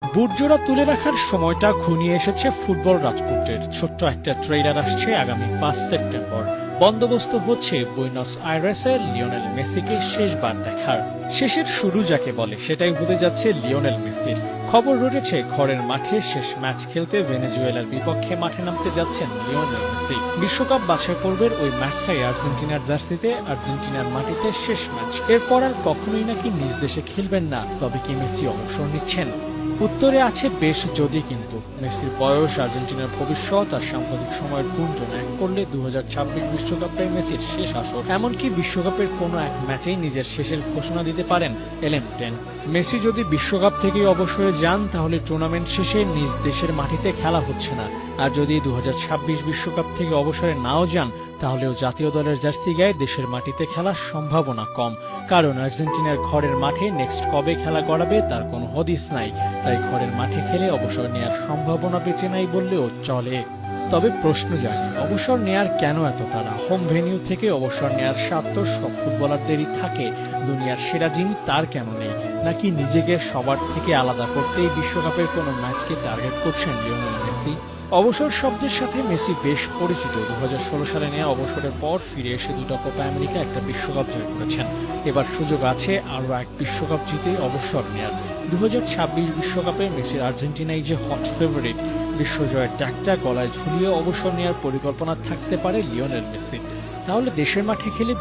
বুটজোড়া তুলে রাখার সময়টা ঘনিয়ে এসেছে ফুটবল রাজপুত্রের। ছোট্ট একটা ট্রেইলার আসছে আগামী 5 সেপ্টেম্বর। বন্দোবস্ত হচ্ছে বুয়েনোস আইরেসে লিওনেল মেসিকে শেষবার দেখার। শেষের শুরু যাকে বলে সেটাই হতে যাচ্ছে লিওনেল মেসির। খবর রটেছে ঘরের মাঠে শেষ ম্যাচ খেলতে ভেনেজুয়েলার বিপক্ষে মাঠে নামতে যাচ্ছেন লিওনেল মেসি। বিশ্বকাপ বাছাই পর্বের ওই ম্যাচটাই আর্জেন্টিনার জার্সিতে, আর্জেন্টিনার মাটিতে শেষ ম্যাচ। এরপর আর কখনোই নাকি নিজ দেশে খেলবেন না। তবে কি মেসি অবসর নিচ্ছেন? উত্তরে আছে বেশ যদি, কিন্তু মেসির বয়স, আর্জেন্টিনার ভবিষ্যৎ আর সাম্প্রতিক সময়ের গুঞ্জন এক করলে 2026 বিশ্বকাপটাই মেসির শেষ আসর। এমনকি বিশ্বকাপের কোনো এক ম্যাচেই নিজের শেষের ঘোষণা দিতে পারেন এলেন। মেসি যদি বিশ্বকাপ থেকেই অবসরে যান, তাহলে টুর্নামেন্ট শেষে নিজ দেশের মাটিতে খেলা হচ্ছে না। আর যদি 2026 বিশ্বকাপ থেকে অবসরে নাও যান, তাহলেও জাতীয় দলের জার্সি গায়ে দেশের মাটিতে খেলার সম্ভাবনা কম। কারণ আর্জেন্টিনার ঘরের মাঠে নেক্সট কবে খেলা করাবে তার কোনো হদিস নাই। তাই ঘরের মাঠে খেলে অবসর নেয়ার সম্ভাবনা বেঁচে নাই বললেও চলে। তবে প্রশ্ন জাগে, অবসর নেয়ার কেন এত তাড়া? হোম ভেন্যু থেকে অবসর নেয়ার স্বার্থ সব ফুটবলারদেরই থাকে। দুনিয়ার সেরা যিনি তার কেন নেই? নাকি নিজেকে সবার থেকে আলাদা করতেই বিশ্বকাপের কোনো ম্যাচকে টার্গেট করছেন লিওনেল মেসি? অবসর শব্দের সাথে মেসি বেশ পরিচিত। 2016 সালে নেওয়া অবসরের পর ফিরে এসে 2টা কোপা আমেরিকা, একটা বিশ্বকাপ জয় করেছেন। এবার সুযোগ আছে আরও এক বিশ্বকাপ জিতে অবসর নেয়ার। 2026 বিশ্বকাপে মেসির আর্জেন্টিনাই যে হট ফেভারিট। বিশ্বজয়ের ট্যাগটা গলায় ঝুলিয়ে অবসর নেওয়ার পরিকল্পনা থাকতে পারে লিওনেল মেসির। তাহলে দেশের মাঠে খেলে